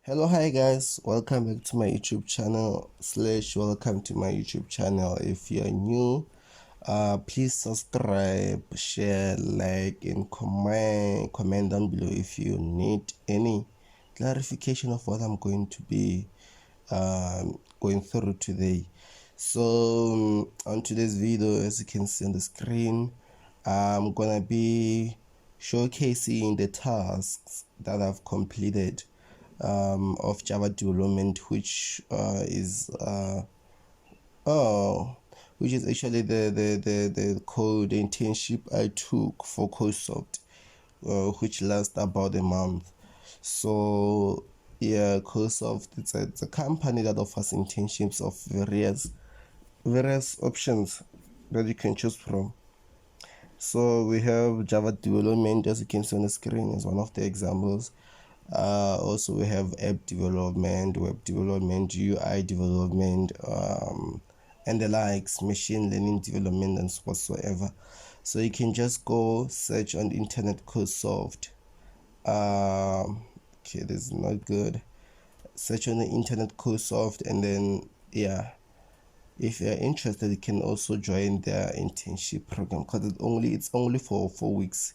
Hello, hi guys, welcome back to my YouTube channel welcome to my YouTube channel. If you're new, please subscribe, share, like, and comment down below if you need any clarification of what I'm going to be going through today. So on today's video, as you can see on the screen, I'm gonna be showcasing the tasks that I've completed of Java development, which is actually the code internship I took for CodSoft, which lasts about a month. So yeah, CodSoft, it's a company that offers internships of various options that you can choose from. So we have Java development, as you can see on the screen, is one of the examples. Also we have app development, web development, UI development, and the likes, machine learning development, and whatsoever. So you can just go search on the internet CodSoft. Okay, this is not good. Search on the internet CodSoft, and then yeah, if you're interested, you can also join their internship program, because it's only for 4 weeks.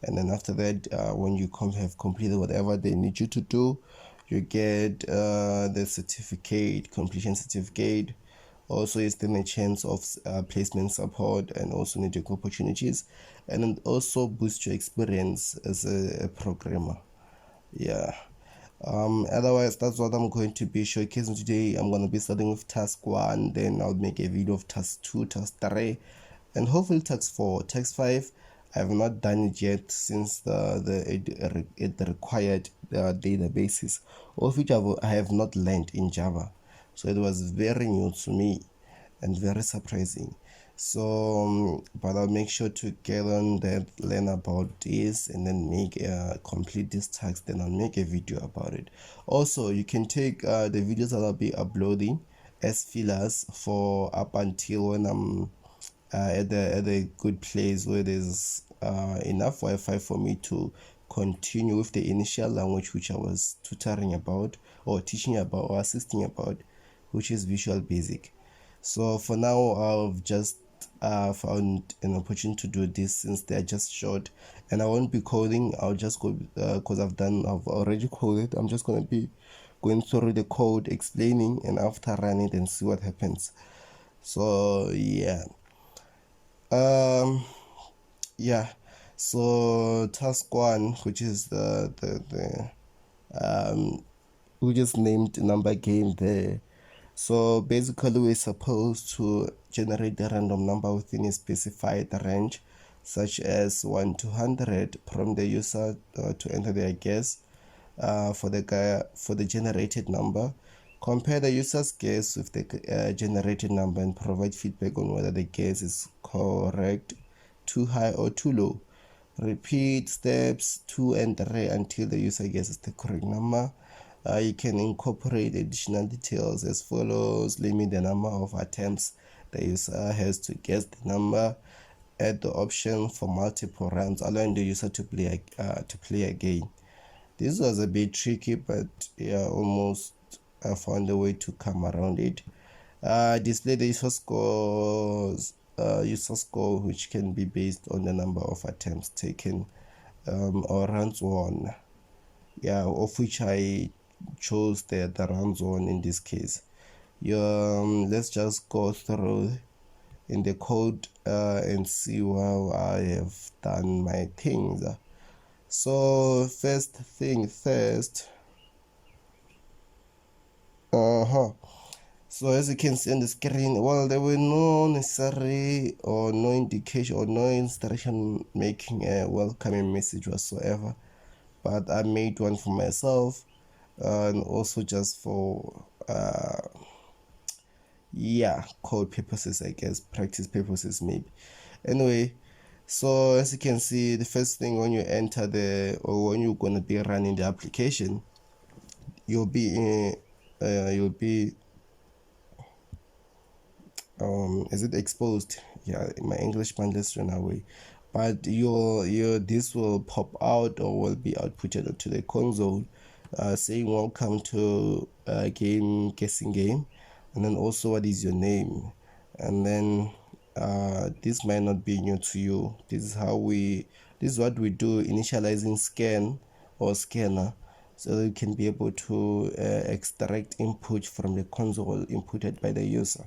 And then after that, when you have completed whatever they need you to do, you get the certificate, completion certificate. Also, it's then a chance of placement support and also network opportunities, and then also boost your experience as a programmer. Yeah. Otherwise, that's what I'm going to be showcasing today. I'm going to be starting with task 1, then I'll make a video of task 2, task 3, and hopefully task 4. Task 5, I have not done it yet, since it required databases, of which I have not learned in Java. So it was very new to me and very surprising. So but I'll make sure to get on that, learn about this, and then complete this task. Then I'll make a video about it. Also, you can take the videos that I'll be uploading as fillers for up until when I'm at a good place where there's enough Wi-Fi for me to continue with the initial language which I was tutoring about, or teaching about, or assisting about, which is Visual Basic. So for now, I've just found an opportunity to do this, since they're just short, and I won't be coding. I'll just go because I've already coded. I'm just going to be going through the code, explaining, and after running it and see what happens. So yeah. Yeah, so task 1, which is we just named number game there. So basically, we're supposed to generate a random number within a specified range, such as 1 to 100, prompt the user to enter their guess for the generated number. Compare the user's guess with the generated number and provide feedback on whether the guess is correct, too high, or too low. Repeat steps 2 and 3 until the user guesses the correct number. You can incorporate additional details as follows: limit the number of attempts the user has to guess the number. Add the option for multiple rounds, allowing the user to play again. This was a bit tricky, but yeah, almost I found a way to come around it. Display the user score, which can be based on the number of attempts taken or rounds won. Yeah, of which I chose the rounds won in this case. Let's just go through in the code and see how I have done my things. So first thing first. So as you can see on the screen, well, there were no necessary or no indication or no instruction making a welcoming message whatsoever, but I made one for myself, and also just for code purposes, I guess, practice purposes maybe. Anyway, so as you can see, the first thing when you enter when you're gonna be running the application, you'll be is it exposed? Yeah, my English bundles run away, but this will pop out or will be outputted to the console saying welcome to game guessing game, and then also what is your name, and then this might not be new to you. This is what we do, initializing scan or scanner, so that you can be able to extract input from the console inputted by the user,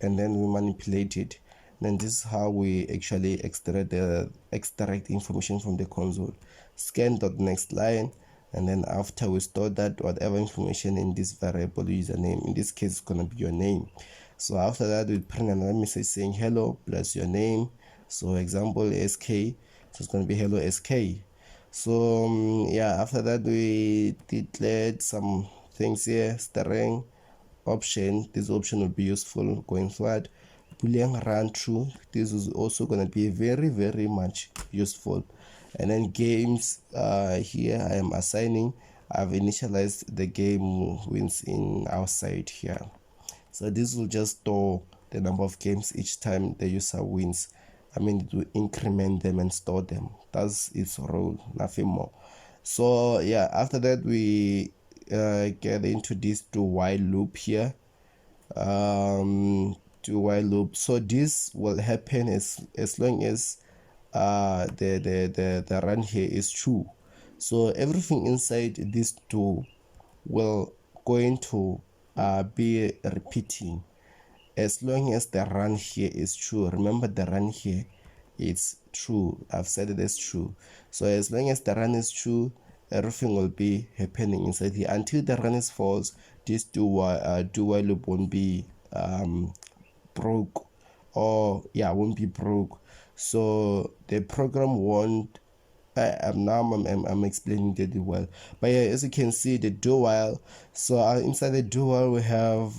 and then we manipulate it. Then this is how we actually extract information from the console. Scan dot next line, and then after we store that whatever information in this variable username, in this case it's gonna be your name. So after that we print another message saying hello plus your name. So example SK, so it's gonna be hello SK. So yeah, after that we declared some things here, string option. This option will be useful going forward. Boolean run true, this is also going to be very much useful. And then games, here I am assigning, I've initialized the game wins in our side here. So this will just store the number of games each time the user wins. I mean, it will increment them and store them. That's its role, nothing more. So yeah, after that we get into this do while loop here. Do while loop. So this will happen as long as the run here is true. So everything inside this do will going to be repeating as long as the run here is true. Remember, the run here it's true. I've said it as true. So as long as the run is true, everything will be happening inside here. Until the run is false, this do while loop won't be broke, or yeah, won't be broke. So the program won't I'm explaining that well, but yeah, as you can see, the do while. So inside the do while we have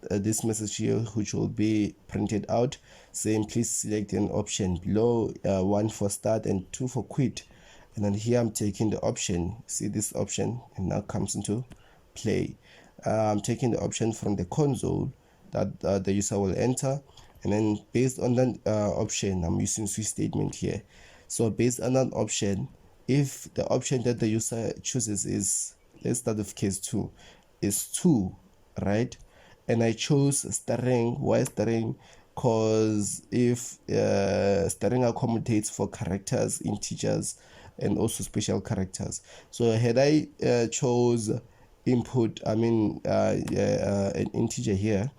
this message here, which will be printed out saying please select an option below, 1 for start and 2 for quit. And then here I'm taking the option, see this option, and now comes into play. I'm taking the option from the console that the user will enter, and then based on that option, I'm using switch statement here. So based on that option, if the option that the user chooses is, let's start with case 2, is 2, right? And I chose string. Why string? Because if string accommodates for characters, integers, and also special characters. So had I chose input, I mean an integer here,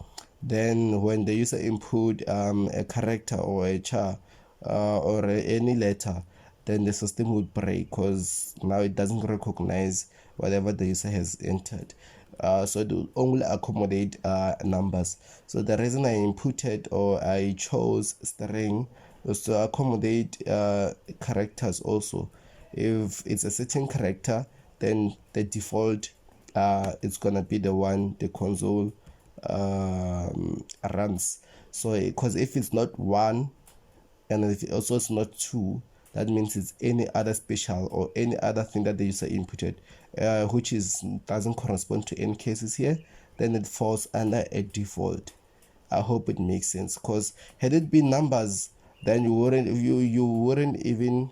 then when the user input a character or a char or any letter, then the system would break because now it doesn't recognize whatever the user has entered. So it will only accommodate numbers. So the reason I inputted or I chose string was to accommodate characters also. If it's a certain character, then the default it's gonna be the one the console runs. So because if it's not 1 and if it also it's not 2, that means it's any other special or any other thing that the user inputted, which doesn't correspond to any cases here, then it falls under a default. I hope it makes sense, because had it been numbers, then you wouldn't even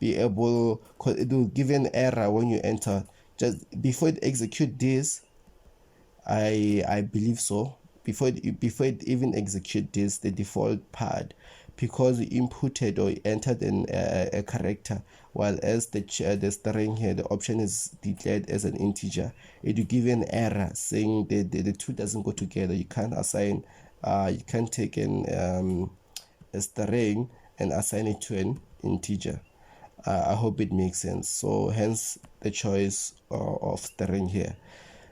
be able, because it will give an error when you enter. Just before it execute this, I believe so, before it even execute this, the default part, because you inputted or you entered a character, while as the string here, the option is declared as an integer, it will give an error saying the two doesn't go together. You can't assign, you can't take a string and assign it to an integer. I hope it makes sense. So hence the choice of string here.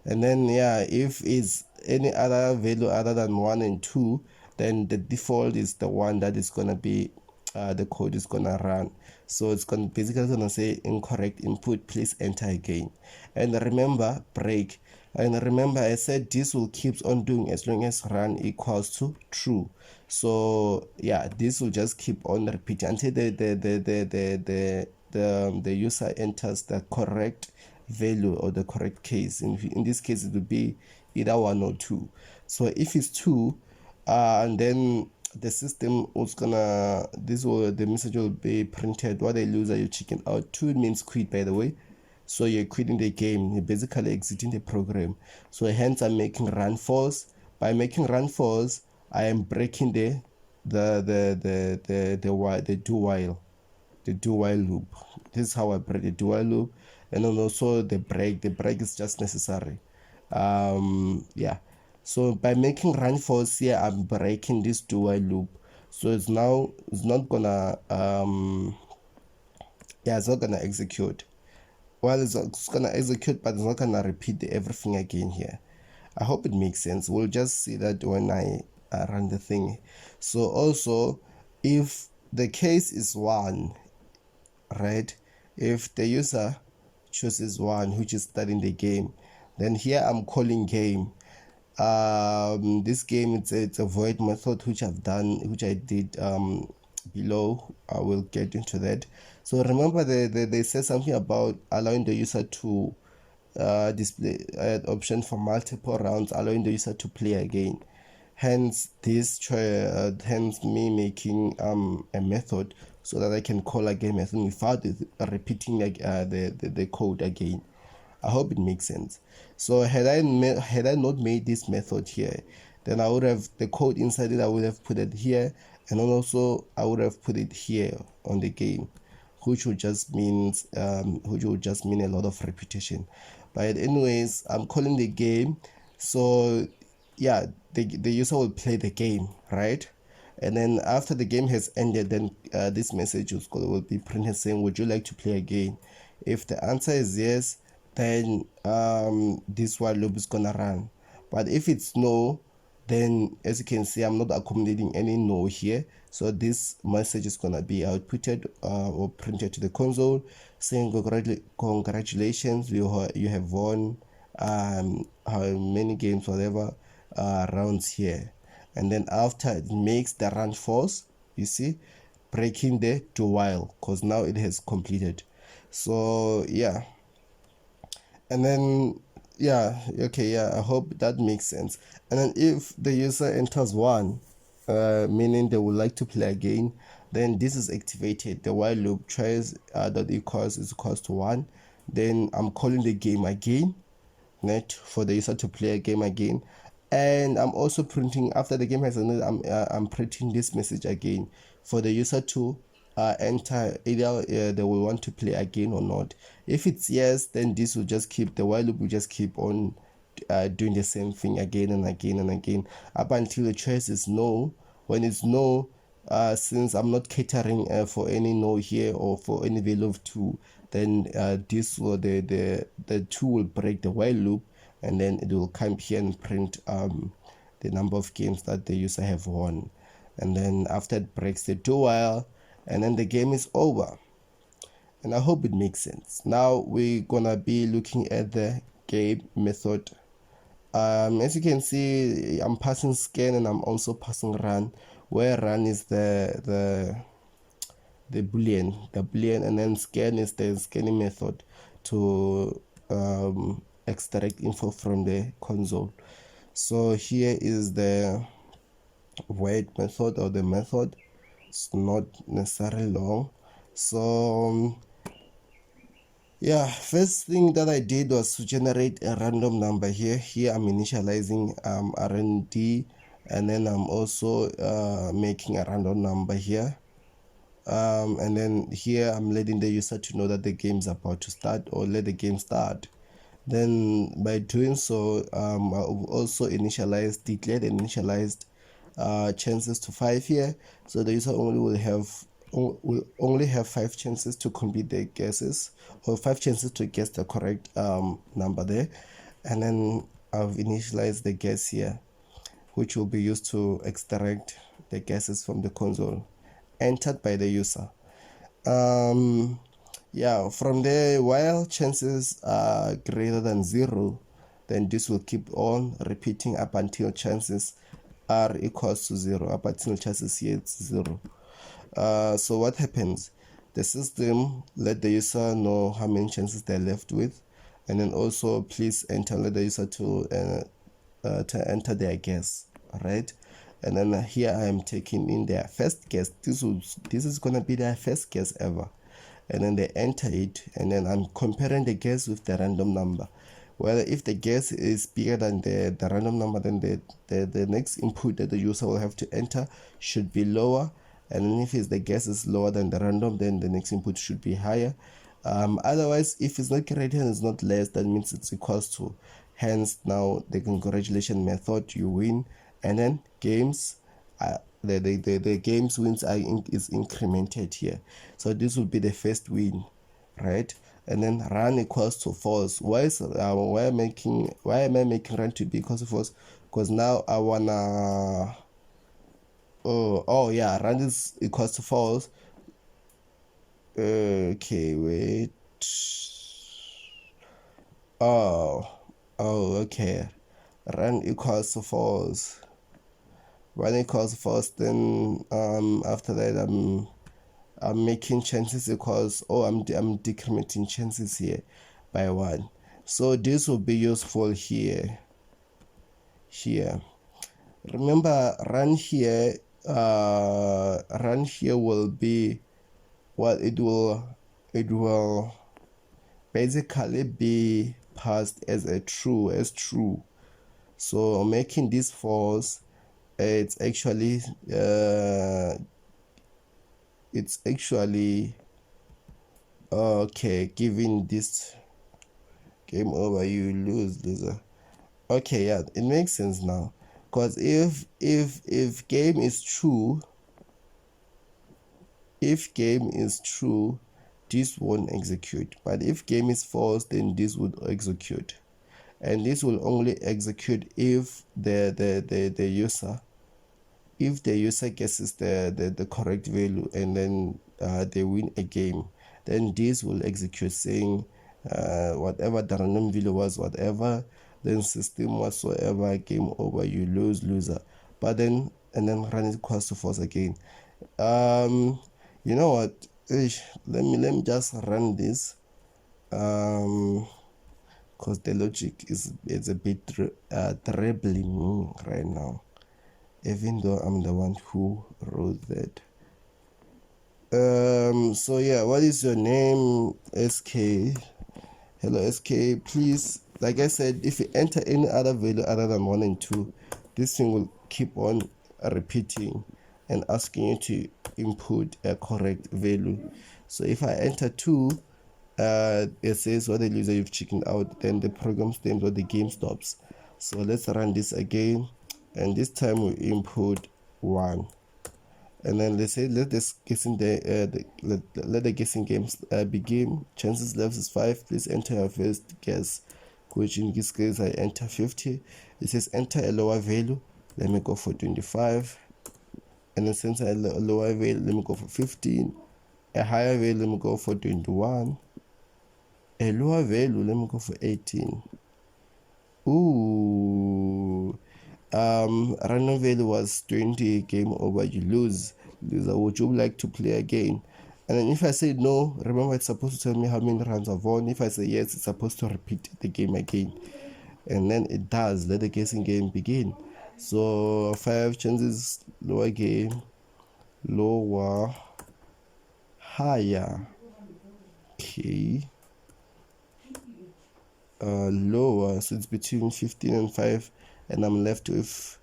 And then yeah, if it's any other value other than 1 and 2, then the default is the one that is gonna be the code is gonna run. So it's basically gonna say incorrect input, please enter again. And remember, break. And remember, I said this will keep on doing as long as run equals to true. So yeah, this will just keep on repeating until the user enters the correct value or the correct case. In this case, it will be either 1 or 2. So if it's 2, and then the system was gonna, the message will be printed, what I lose are you checking out. 2 means quit, by the way. So you're quitting the game, you're basically exiting the program. So hence I'm making run false. By making run false, I am breaking the do while loop. This is how I break the do while loop. And then also the break is just necessary. Yeah. So by making run false here, I'm breaking this do while loop. So it's not gonna it's not gonna execute. Well, it's gonna execute, but it's not gonna repeat everything again here. I hope it makes sense. We'll just see that when I run the thing. So also, if the case is 1, right? If the user chooses 1, which is starting the game, then here I'm calling game. This game, it's a void method which I did below. I will get into that. So remember they said something about allowing the user to display option for multiple rounds, allowing the user to play again. Hence hence me making a method so that I can call again method without repeating the code again. I hope it makes sense. So had I not made this method here, then I would have the code inside it. I would have put it here, and then also I would have put it here on the game, which would just mean a lot of repetition. But anyways, I'm calling the game, so yeah, the user will play the game, right? And then after the game has ended, then this message will be printed saying, would you like to play again? If the answer is yes, then this while loop is gonna run. But if it's no, then as you can see, I'm not accommodating any no here. So this message is gonna be outputted or printed to the console saying congratulations, you have won how many games, whatever rounds here. And then after it makes the run false, you see, breaking the do while, because now it has completed. So yeah, and then I hope that makes sense. And then if the user enters 1, meaning they would like to play again, then this is activated. The while loop tries that equals is equals to 1, then I'm calling the game again, net, for the user to play a game again. And I'm also printing, after the game has ended, I'm printing this message again for the user to enter either they will want to play again or not. If it's yes, then this will just keep, the while loop will just keep on doing the same thing again and again and again up until the choice is no. When it's no, since I'm not catering for any no here or for any value of 2, then this will the 2 will break the while loop, and then it will come here and print the number of games that the user have won. And then after it breaks the do while, and then the game is over. And I hope it makes sense. Now we're gonna be looking at the game method. As you can see, I'm passing scan and I'm also passing run, where run is the boolean, and then scan is the scanning method to extract info from the console. So here is the void method, or the method. It's not necessarily long. So yeah, first thing that I did was to generate a random number here. I'm initializing RND, and then I'm also making a random number here. And then here I'm letting the user to know that the game is about to start, or let the game start. Then by doing so, I've also declared and initialized chances to 5 here, so the user will only have 5 chances to complete the guesses, or 5 chances to guess the correct number there. And then I've initialized the guess here, which will be used to extract the guesses from the console entered by the user. From there, while chances are greater than 0, then this will keep on repeating up until chances are equals to 0, up until chances here it's 0. So what happens? The system let the user know how many chances they're left with, and then also please let the user to enter their guess, right? And then here I am taking in their first guess. This is gonna be their first guess ever. and then they enter it, and then I'm comparing the guess with the random number. Well, if the guess is bigger than the random number, then the next input that the user will have to enter should be lower, and then if the guess is lower than the random, then the next input should be higher. Otherwise, if it's not greater and it's not less, that means it's equals to. Hence, now the congratulation method, you win, and then games, the games wins is incremented here. So this will be the first win, right? And then run equals to false. Why am I making run to be equals to false? Because now I wanna yeah, run is equals to false. Okay, wait. Okay. Run equals to false. Run equals false. Then after that I'm making chances equals. I'm decrementing chances here by 1. So this will be useful here. Remember, run here will be, well, it will basically be passed as true. So making this false, it's actually okay, giving this game over, you lose, loser. Okay, yeah, it makes sense now. Because if game is true, this won't execute. But if game is false, then this would execute. And this will only execute if the user guesses the correct value, and then they win a game. Then this will execute saying whatever the random value was, whatever then system whatsoever, game over, you lose, loser. But then, and then run it equals to false again. You know what, let me just run this because the logic is a bit troubling right now, even though I'm the one who wrote that. So yeah, what is your name? SK. Hello SK. Please, like I said, if you enter any other value other than 1 and 2, this thing will keep on repeating and asking you to input a correct value. So if I enter 2, it says what the user you've checking out, then the program stems or the game stops. So let's run this again, and this time we input 1, and then let's say let the guessing game begin. Chances left is 5. Please enter your first guess, which in this case I enter 50. It says enter a lower value. Let me go for 25, and then since I lower value, let me go for 15. A higher value, let me go for 21. A lower value, let me go for 18. Ooh. Random value was 20. Game over, you lose. Loser, would you like to play again? And then if I say no, remember it's supposed to tell me how many rounds I've won. If I say yes, it's supposed to repeat the game again. And then it does. Let the guessing game begin. So 5 chances, lower game, lower, higher. Okay. Lower, so it's between 15 and 5, and I'm left with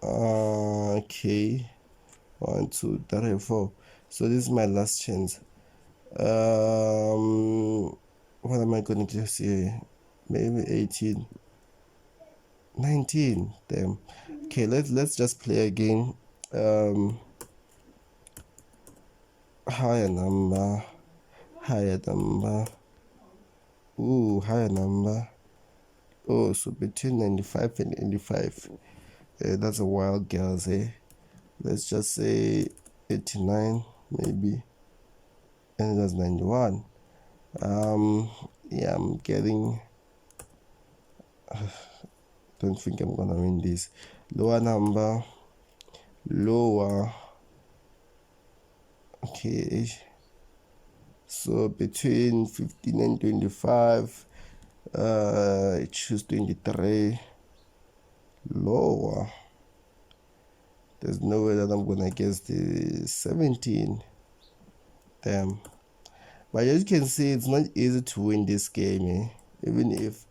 okay, 1 2 3 4. So this is my last chance. What am I gonna guess here? Maybe 18, 19. Damn. Okay, let's just play again. Higher number. Ooh, higher number. Oh, so between 95 and 85. That's a wild guess, eh? Let's just say 89, maybe. And that's 91. Yeah, I'm getting. Don't think I'm gonna win this. Lower number. Lower. Okay. So between 15 and 25, choose 23. Lower. There's no way that I'm gonna guess the 17. Damn. But as you can see, it's not easy to win this game, even if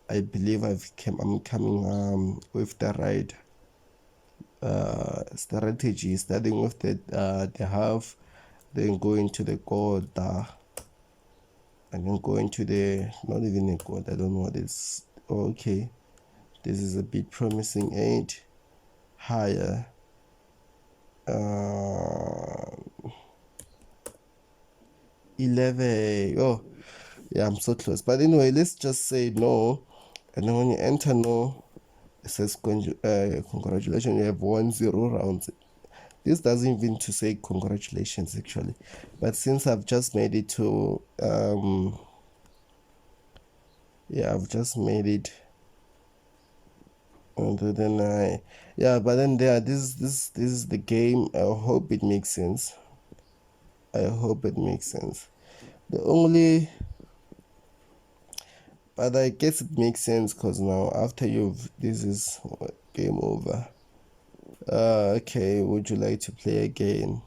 I believe I'm coming with the right strategy, starting with the half, then going to the quarter, and then going to the, not even a quarter, I don't know what it's. Okay, this is a bit promising. 8 higher, 11. Oh yeah, I'm so close. But anyway, let's just say no, and then when you enter no, it says congratulations, you have won 0 rounds. This doesn't even to say congratulations actually, but since I've just made it to I've just made it. And then but then this is the game. I hope it makes sense. The only, but I guess it makes sense because now after this is game over. Okay, would you like to play again?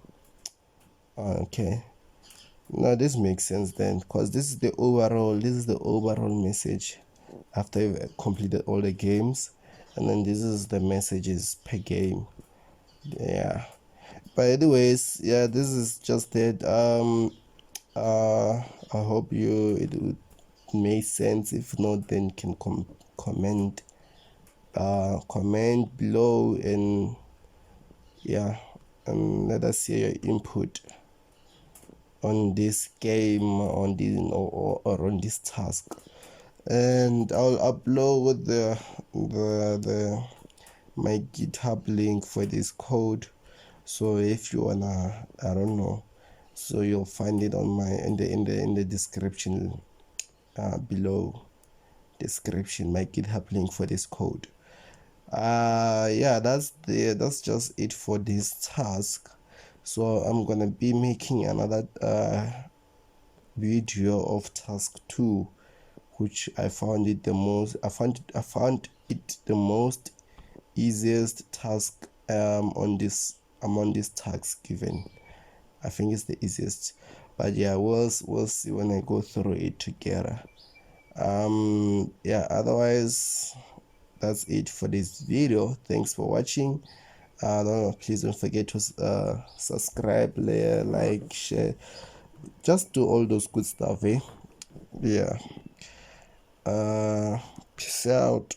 Okay. Now this makes sense then, because this is the overall message after you've completed all the games, and then this is the messages per game. Yeah. But anyways, yeah, this is just it. I hope it would make sense. If not, then you can comment below, and yeah, and let us hear your input on this game, on this or on this task, and I'll upload the my GitHub link for this code. So if you wanna, I don't know, so you'll find it on my in the description below description, my GitHub link for this code. Yeah, that's just it for this task. So I'm gonna be making another video of task 2, which I found it the most easiest task on this task given. I think it's the easiest, but yeah, we'll see when I go through it together. Yeah, otherwise that's it for this video. Thanks for watching. Please don't forget to subscribe, like, share, just do all those good stuff, yeah. Peace out.